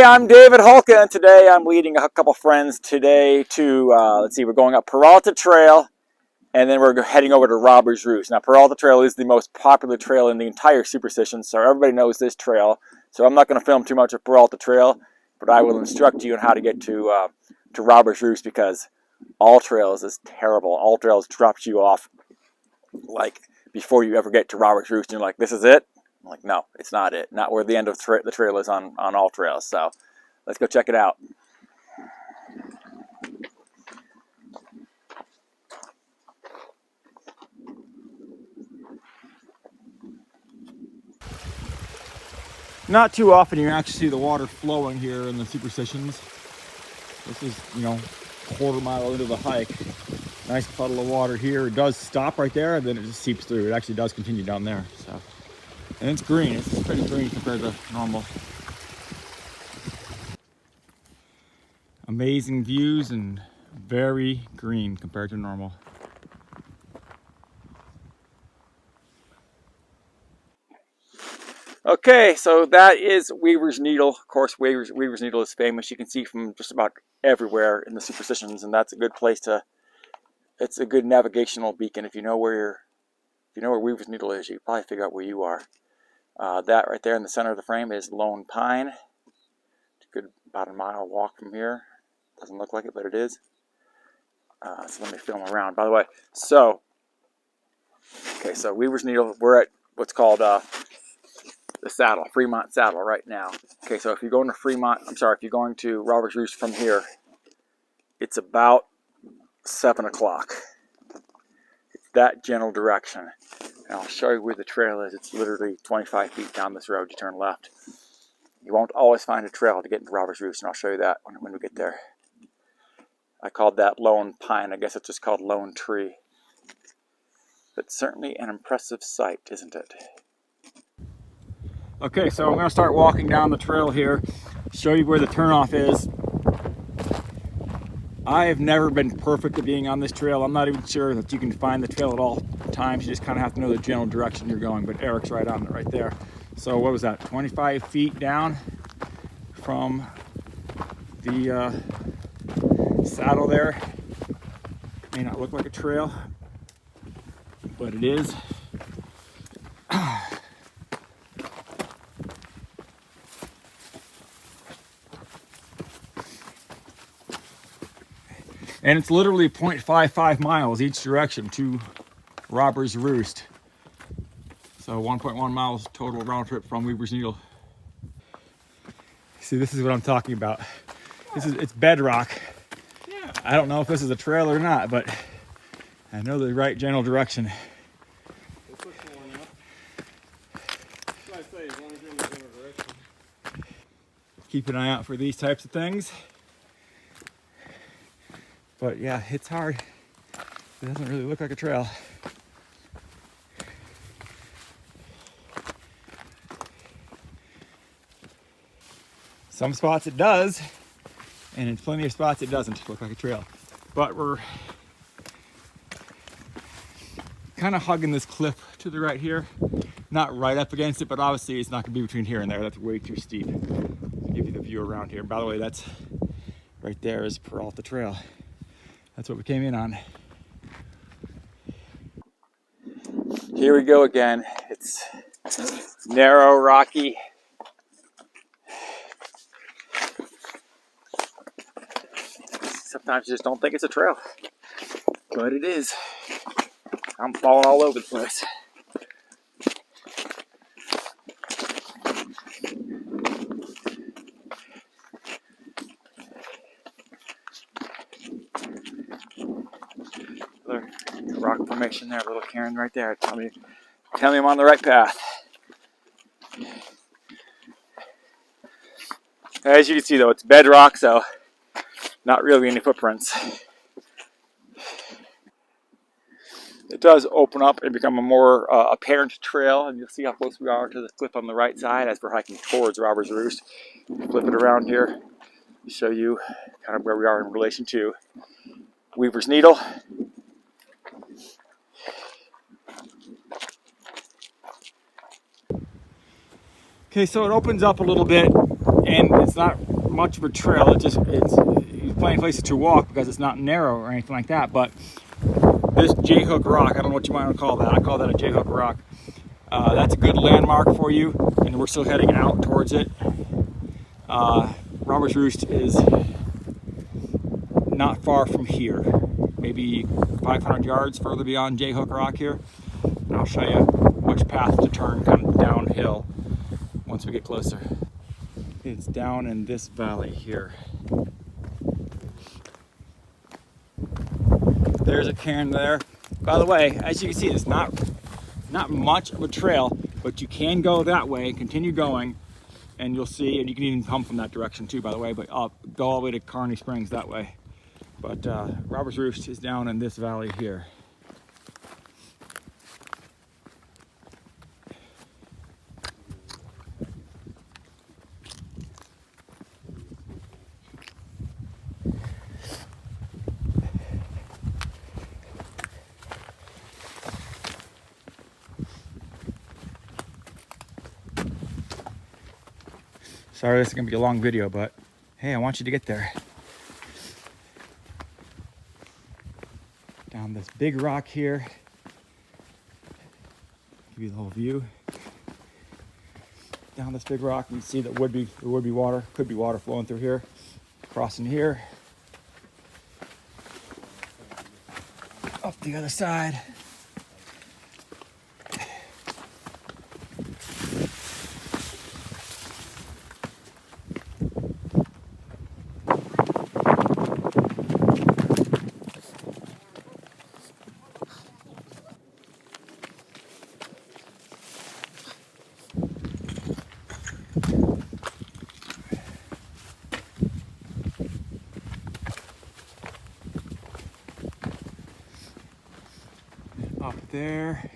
Hey, I'm David Holka, and today I'm leading a couple friends today to, let's see, we're going up Peralta Trail, and then we're heading over to Robbers Roost. Now, Peralta Trail is the most popular trail in the entire Superstition, so everybody knows this trail. So I'm not going to film too much of Peralta Trail, but I will instruct you on how to get to Robbers Roost, because all trails is terrible. All trails drops you off, like, before you ever get to Robbers Roost, and you're like, this is it? I'm like, no, it's not it. Not where the end of the trail is on all trails. So let's go check it out. Not too often you actually see the water flowing here in the Superstitions. This is, quarter mile into the hike. Nice puddle of water here. It does stop right there, and then it just seeps through. It actually does continue down there. So, and it's green. It's pretty green compared to normal. Amazing views and very green compared to normal. Okay, so that is Weaver's Needle. Of course, Weaver's Needle is famous. You can see from just about everywhere in the Superstitions, and that's a good place to. It's a good navigational beacon. If you know where Weaver's Needle is, you can probably figure out where you are. That right there in the center of the frame is Lone Pine. It's a good about a mile walk from here. Doesn't look like it, but it is. So let me film around. By the way, so Weaver's Needle. We're at what's called the Saddle, Fremont Saddle, right now. Okay, so if you're going to if you're going to Robbers Roost from here, it's about 7 o'clock. It's that general direction. And I'll show you where the trail is. It's literally 25 feet down this road. You turn left. You won't always find a trail to get into Robbers Roost, and I'll show you that when we get there. I called that Lone Pine. I guess it's just called Lone Tree. But certainly an impressive sight, isn't it? Okay, so I'm going to start walking down the trail here, show you where the turnoff is. I have never been perfect at being on this trail. I'm not even sure that you can find the trail at all times. You just kind of have to know the general direction you're going, but Eric's right on it right there. So what was that, 25 feet down from the saddle there. May not look like a trail, but it is. And it's literally 0.55 miles each direction to Robbers Roost. So 1.1 miles total round trip from Weaver's Needle. See, this is what I'm talking about. It's bedrock. Yeah. I don't know if this is a trail or not, but I know the right general direction. We'll push one up. That's what I say, as long as you're in the general direction. Keep an eye out for these types of things. But yeah, it's hard. It doesn't really look like a trail. Some spots it does, and in plenty of spots it doesn't look like a trail. But we're kind of hugging this cliff to the right here. Not right up against it, but obviously it's not gonna be between here and there. That's way too steep. I'll give you the view around here. By the way, that's right there is Peralta Trail. That's what we came in on. Here we go again. It's narrow, rocky. Sometimes you just don't think it's a trail, but it is. I'm falling all over the place. Rock formation there, little cairn right there. Tell me I'm on the right path. As you can see though, it's bedrock, so not really any footprints. It does open up and become a more apparent trail, and you'll see how close we are to the cliff on the right side as we're hiking towards Robbers Roost. Flip it around here to show you kind of where we are in relation to Weaver's Needle. Okay, so it opens up a little bit, and it's not much of a trail. It's plenty of places to walk because it's not narrow or anything like that. But this J-hook rock, I don't know what you might want to call that. I call that a J-hook rock. That's a good landmark for you, and we're still heading out towards it. Robbers Roost is not far from here, maybe 500 yards further beyond J-hook rock here. And I'll show you which path to turn kind of downhill once we get closer. It's down in this valley here. There's a cairn there. By the way, as you can see, it's not much of a trail, but you can go that way and continue going, and you'll see, and you can even come from that direction too, by the way, but I'll go all the way to Kearney Springs that way. But Robbers Roost is down in this valley here. Sorry, this is gonna be a long video, but hey, I want you to get there. Down this big rock here. Give you the whole view. Down this big rock, you can see that there would be water, could be water flowing through here. Crossing here. Up the other side. Up there.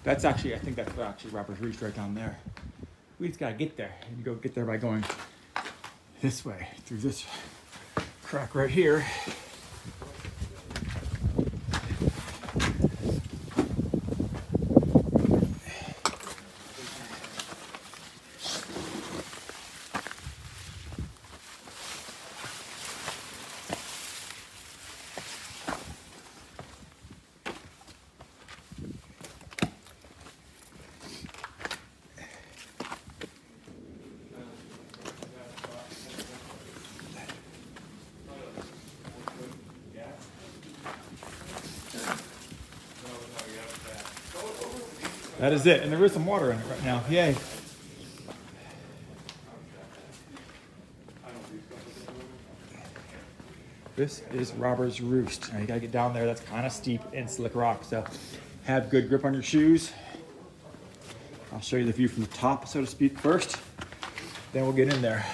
That's actually, I think that's actually Robbers Roost right down there. We just gotta get there. You go get there by going this way, through this crack right here. That is it, and there is some water in it right now. Yay. This is Robbers Roost. Now you gotta get down there. That's kind of steep and slick rock, so have good grip on your shoes. I'll show you the view from the top, so to speak, first. Then we'll get in there.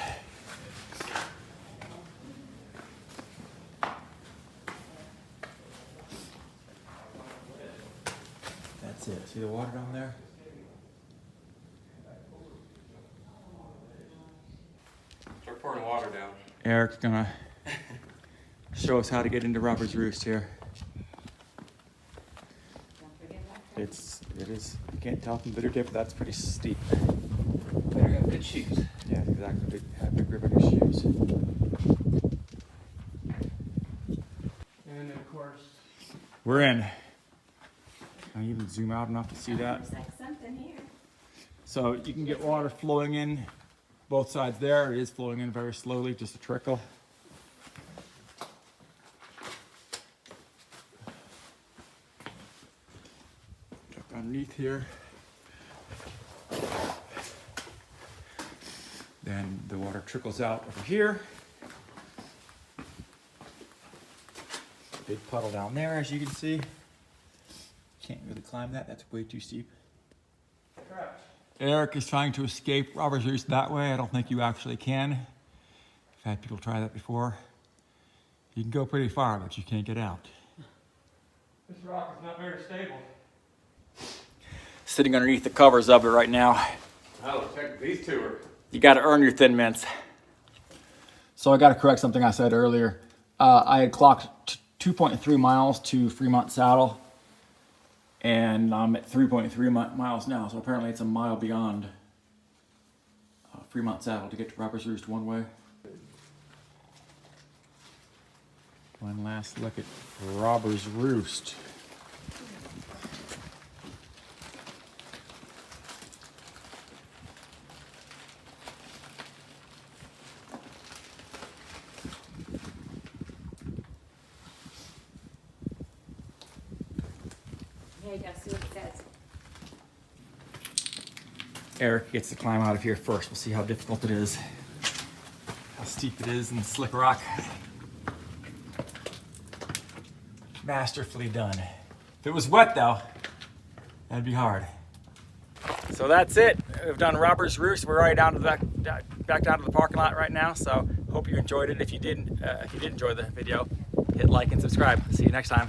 That's it. See the water down there? Start pouring water down. Eric's gonna show us how to get into Robbers Roost here. It is, you can't tell from the video, but that's pretty steep. Better have good shoes. Yeah, exactly. Have good grip on your shoes. And then of course, We're in. Can I even zoom out enough to see that? Looks like something here. So you can get water flowing in both sides there. It is flowing in very slowly, just a trickle. Look underneath here. Then the water trickles out over here. Big puddle down there, as you can see. Can't really climb that, that's way too steep. correct. Eric is trying to escape Robbers Roost that way. I don't think you actually can. I've had people try that before. You can go pretty far, but you can't get out. This rock is not very stable. Sitting underneath the covers of it right now. Oh, check these two are. You got to earn your Thin Mints. So I got to correct something I said earlier. I had clocked 2.3 miles to Fremont Saddle. And I'm at 3.3 miles now, so apparently it's a mile beyond Fremont Saddle to get to Robbers Roost one way. One last look at Robbers Roost. Here you go, see what it says. Eric gets to climb out of here first. We'll see how difficult it is. How steep it is in the slick rock. Masterfully done. If it was wet though, that'd be hard. So that's it. We've done Robbers Roost. We're right down to the back down to the parking lot right now. So hope you enjoyed it. If you did enjoy the video, hit like and subscribe. See you next time.